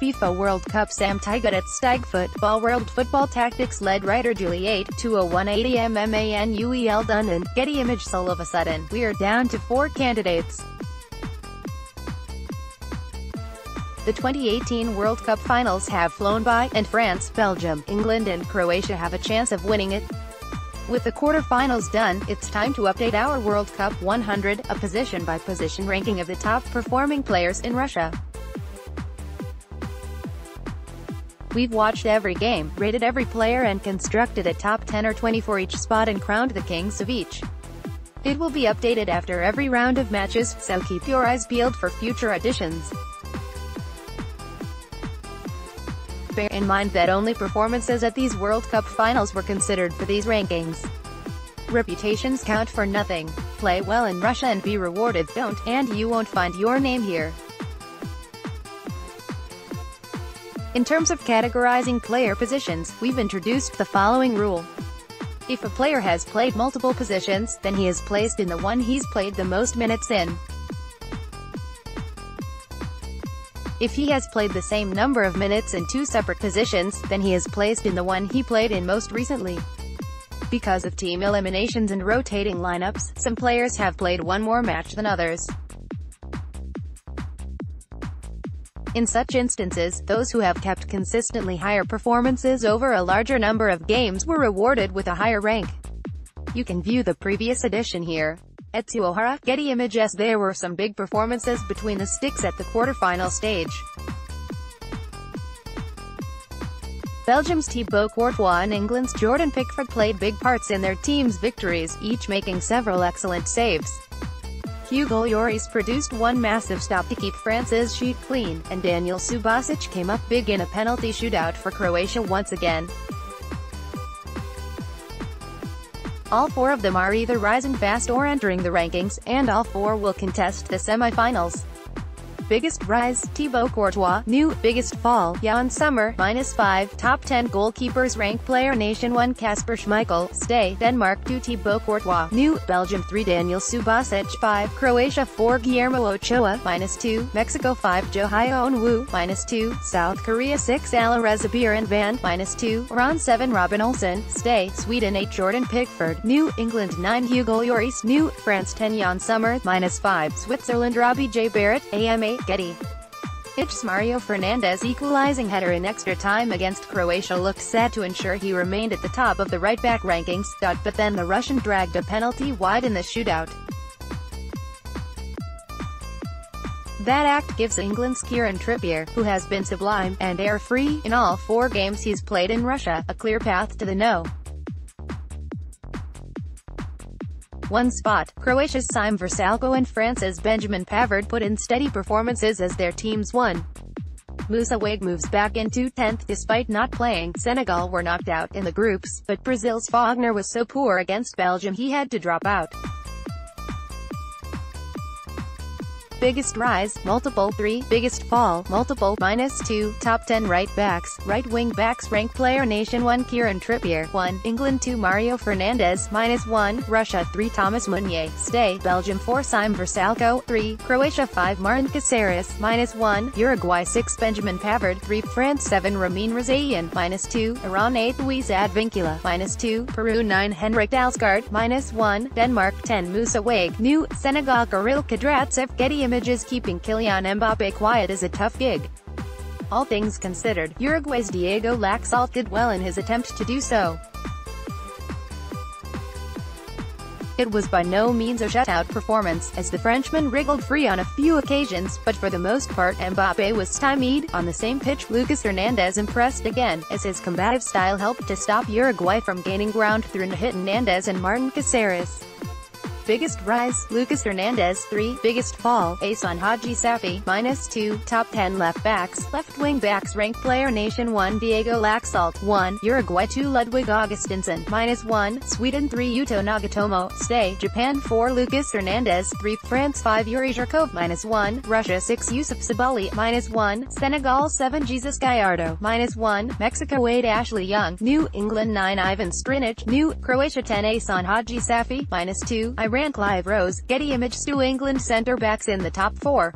FIFA World Cup Tighe at Tighe Football World Football Tactics led WriterJuly 8-201-80 DUNAND, Getty ImagesAll. All of a sudden, we're down to 4 candidates. The 2018 World Cup finals have flown by, and France, Belgium, England and Croatia have a chance of winning it. With the quarter-finals done, it's time to update our World Cup 100, a position-by-position ranking of the top-performing players in Russia. We've watched every game, rated every player and constructed a top 10 or 20 for each spot and crowned the kings of each. It will be updated after every round of matches, so keep your eyes peeled for future additions. Bear in mind that only performances at these World Cup finals were considered for these rankings. Reputations count for nothing. Play well in Russia and be rewarded. Don't, and you won't find your name here. In terms of categorizing player positions, we've introduced the following rule. If a player has played multiple positions, then he is placed in the one he's played the most minutes in. If he has played the same number of minutes in 2 separate positions, then he is placed in the one he played in most recently. Because of team eliminations and rotating lineups, some players have played one more match than others. In such instances, those who have kept consistently higher performances over a larger number of games were rewarded with a higher rank. You can view the previous edition here. At Suohara, Getty ImagesAll. There were some big performances between the sticks at the quarterfinal stage. Belgium's Thibaut Courtois and England's Jordan Pickford played big parts in their team's victories, each making several excellent saves. Hugo Lloris produced one massive stop to keep France's sheet clean, and Daniel Subasic came up big in a penalty shootout for Croatia once again. All 4 of them are either rising fast or entering the rankings, and all 4 will contest the semi-finals. Biggest rise, Thibaut Courtois. New, biggest fall, Jan Sommer, -5. Top 10 goalkeepers rank player Nation 1 Kasper Schmeichel, stay, Denmark 2 Thibaut Courtois. New, Belgium 3 Daniel Subasic, 5, Croatia 4 Guillermo Ochoa, -2, Mexico 5 Jo Hyun-woo, -2, South Korea 6 Alireza Band, -2, Iran 7 Robin Olsen, stay, Sweden 8 Jordan Pickford. New, England 9 Hugo Lloris. New, France 10 Jan Sommer, -5, Switzerland Robbie J. Barrett, AMA. Getty ImagesAll. Mario Fernandes' equalizing header in extra time against Croatia looked set to ensure he remained at the top of the right-back rankings, but then the Russian dragged a penalty wide in the shootout. That act gives England's Kieran Trippier, who has been sublime and error-free in all 4 games he's played in Russia, a clear path to the no. 1 spot. Croatia's Sime Vrsaljko and France's Benjamin Pavard put in steady performances as their teams won. Moussa Wague moves back into 10th despite not playing. Senegal were knocked out in the groups, but Brazil's Fagner was so poor against Belgium he had to drop out. Biggest rise, multiple 3, biggest fall, multiple -2, top 10 right backs, right wing backs rank player Nation 1 Kieran Trippier, 1, England 2 Mario Fernandes, -1, Russia 3 Thomas Meunier, stay, Belgium 4 Sime Vrsaljko, 3, Croatia 5 Martin Caceres, -1, Uruguay 6 Benjamin Pavard, 3, France 7 Ramin Rezaian, -2, Iran 8 Luis Advincula, -2, Peru 9 Henrik Dalsgaard, -1, Denmark 10 Moussa Wague. New, Senegal Kirill Kudratsev. Getty Images. Keeping Kylian Mbappé quiet is a tough gig. All things considered, Uruguay's Diego Laxalt did well in his attempt to do so. It was by no means a shutout performance, as the Frenchman wriggled free on a few occasions, but for the most part Mbappé was stymied. On the same pitch, Lucas Hernandez impressed again, as his combative style helped to stop Uruguay from gaining ground through Hernandez and Martin Caceres. Biggest rise, Lucas Hernandez. 3, biggest fall, Asan Haji Safi, -2, top 10 left backs, left wing backs rank player Nation 1 Diego Laxalt, 1, Uruguay 2 Ludwig Augustinsson, -1, Sweden 3 Yuto Nagatomo, stay, Japan 4 Lucas Hernandez, 3, France 5 Yuri Zhirkov, -1, Russia 6 Yusuf Sabali, -1, Senegal 7 Jesus Gallardo, -1, Mexico 8 Ashley Young. New, England 9 Ivan Strinic. New, Croatia 10 Asan Haji Safi, -2, Iran Clive Rose. Getty ImagesAll. England centre-backs in the top 4.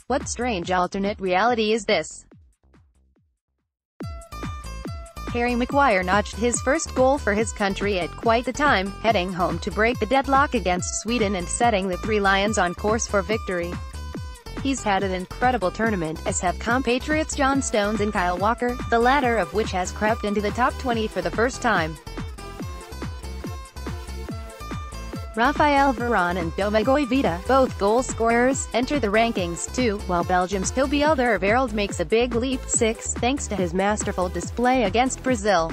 What strange alternate reality is this? Harry Maguire notched his first goal for his country at quite the time, heading home to break the deadlock against Sweden and setting the Three Lions on course for victory. He's had an incredible tournament, as have compatriots John Stones and Kyle Walker, the latter of which has crept into the top 20 for the first time. Raphael Varane and Diogo Jota, both goal scorers, enter the rankings, too, while Belgium's Toby Alderweireld makes a big leap, 6, thanks to his masterful display against Brazil.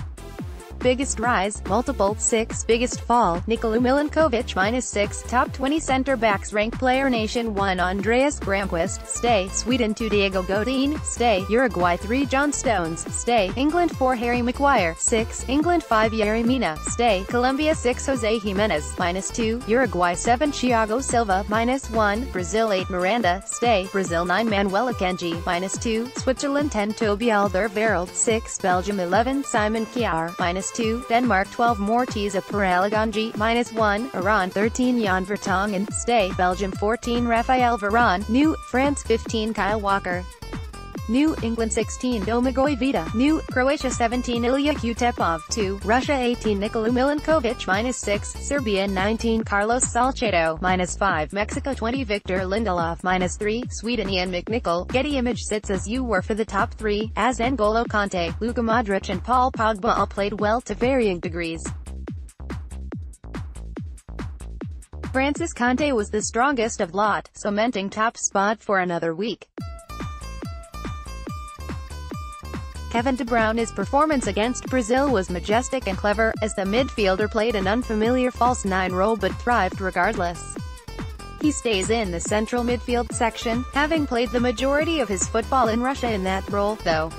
Biggest rise, multiple, 6, biggest fall, Nikola Milinkovic, -6, top 20 center-backs ranked player nation 1, Andreas Gramquist, stay, Sweden 2, Diego Godin, stay, Uruguay 3, John Stones, stay, England 4, Harry Maguire, 6, England 5, Yerry Mina, stay, Colombia 6, Jose Jimenez, -2, Uruguay 7, Thiago Silva, -1, Brazil 8, Miranda, stay, Brazil 9, Manuel Akanji, -2, Switzerland 10, Toby Alderweireld, 6, Belgium 11, Simon Kjaer, -2, Denmark 12, Morteza Paralaganji, -1, Iran 13, Jan Vertonghen, stay, Belgium 14, Raphael Varane, new, France 15, Kyle Walker, new, England 16, Diogo Jota, new, Croatia 17, Ilya Kutepov, 2, Russia 18, Nikola Milinkovic, -6, Serbia 19, Carlos Salcedo, -5, Mexico 20, Victor Lindelof, -3, Sweden Ian McNichol. Getty Image sits as you were for the top 3, as N'Golo Kante, Luka Modric and Paul Pogba all played well to varying degrees. Francis Kante was the strongest of lot, cementing top spot for another week. Kevin De Bruyne's performance against Brazil was majestic and clever, as the midfielder played an unfamiliar false nine role but thrived regardless. He stays in the central midfield section, having played the majority of his football in Russia in that role, though.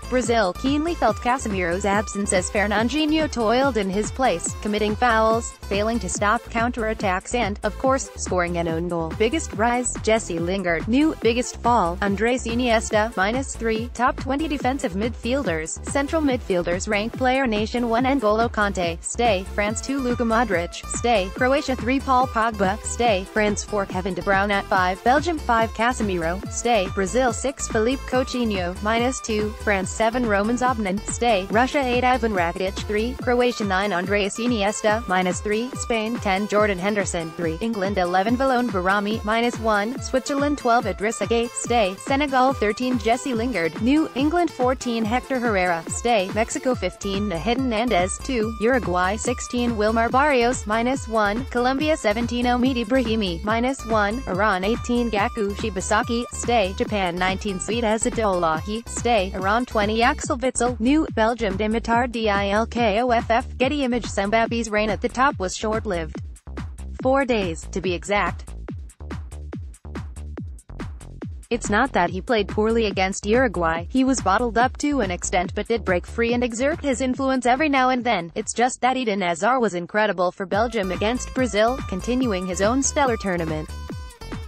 Brazil keenly felt Casemiro's absence as Fernandinho toiled in his place, committing fouls, failing to stop counter-attacks and, of course, scoring an own goal. Biggest rise, Jesse Lingard, new, biggest fall, Andres Iniesta, -3, top 20 defensive midfielders, central midfielders ranked player nation 1, N'Golo Kante, stay, France 2, Luka Modric, stay, Croatia 3, Paul Pogba, stay, France 4, Kevin De Bruyne, 5, Belgium 5, Casemiro, stay, Brazil 6, Philippe Coutinho, -2, France 7, Roman Zobnin, stay, Russia 8, Ivan Rakitic, 3, Croatia 9, Andreas Iniesta, -3, Spain 10, Jordan Henderson, 3, England 11, Valone Barami, -1, Switzerland 12, Idrissa Gueye, stay, Senegal 13, Jesse Lingard, new, England 14, Hector Herrera, stay, Mexico 15, Nahidan Nandez, 2, Uruguay 16, Wilmar Barrios, -1, Colombia 17, Omid Ibrahimi, -1, Iran 18, Gaku Shibasaki, stay, Japan 19, Sweet Azadolahi, stay, Iran 20, Axel Witsel, new, Belgium Dimitar Dilkoff, Getty Image Mbappe's reign at the top was short-lived. 4 days, to be exact. It's not that he played poorly against Uruguay, he was bottled up to an extent but did break free and exert his influence every now and then. It's just that Eden Hazard was incredible for Belgium against Brazil, continuing his own stellar tournament.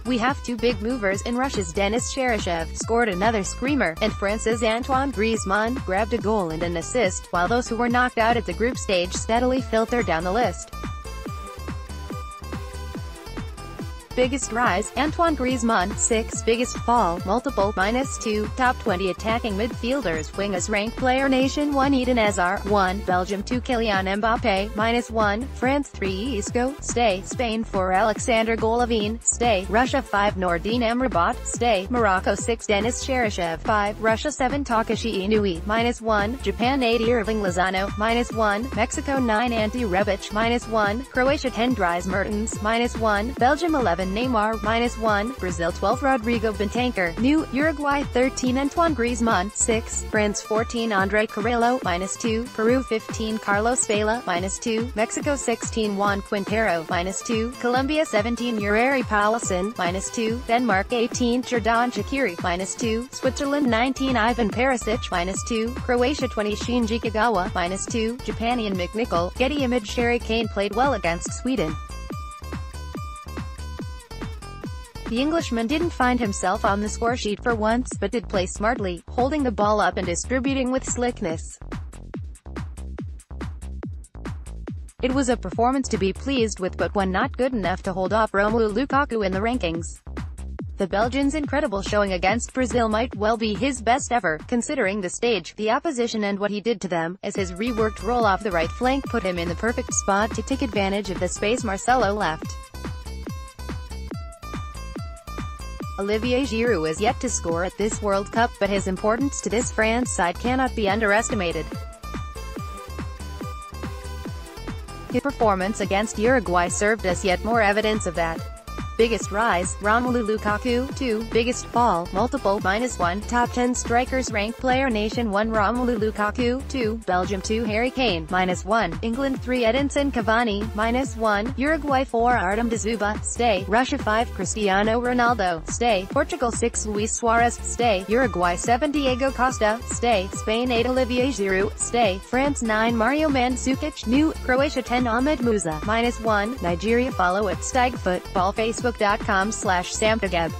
We have two big movers in Russia's Denis Cheryshev scored another screamer, and France's Antoine Griezmann grabbed a goal and an assist, while those who were knocked out at the group stage steadily filter down the list. Biggest rise, Antoine Griezmann, 6, biggest fall, multiple, -2, top 20 attacking midfielders, wingers ranked player nation 1, Eden Hazard, 1, Belgium 2, Kylian Mbappé, -1, France 3, Isco, stay, Spain 4, Alexander Golovin, stay, Russia 5, Nordin Amrabat, stay, Morocco 6, Denis Cheryshev, 5, Russia 7, Takashi Inui, -1, Japan 8, Irving Lozano, -1, Mexico 9, Ante Rebic, -1, Croatia 10, Dries Mertens, -1, Belgium 11, Neymar, -1, Brazil 12, Rodrigo Bentancur, new, Uruguay 13, Antoine Griezmann, 6, France 14, Andre Carrillo, -2, Peru 15, Carlos Vela, -2, Mexico 16, Juan Quintero, -2, Colombia 17, Yuri Paulsen, -2, Denmark 18, Xherdan Shaqiri, -2, Switzerland 19, Ivan Perisic, -2, Croatia 20, Shinji Kagawa, -2, Japan Ian McNichol. Getty Image Harry Kane played well against Sweden. The Englishman didn't find himself on the scoresheet for once, but did play smartly, holding the ball up and distributing with slickness. It was a performance to be pleased with, but one not good enough to hold off Romelu Lukaku in the rankings. The Belgian's incredible showing against Brazil might well be his best ever, considering the stage, the opposition and what he did to them, as his reworked roll off the right flank put him in the perfect spot to take advantage of the space Marcelo left. Olivier Giroud is yet to score at this World Cup, but his importance to this France side cannot be underestimated. His performance against Uruguay served as yet more evidence of that. Biggest rise, Romelu Lukaku. 2. Biggest fall, multiple, -1. Top 10 strikers rank player nation 1. Romelu Lukaku. 2. Belgium 2. Harry Kane, -1. England 3. Edinson Cavani, -1. Uruguay 4. Artem Dzuba, stay. Russia 5. Cristiano Ronaldo, stay. Portugal 6. Luis Suarez, stay. Uruguay 7. Diego Costa, stay. Spain 8. Olivier Giroud, stay. France 9. Mario Mandzukic, new. Croatia 10. Ahmed Musa, -1. Nigeria follow at Tighe Football. Facebook.com/samtageb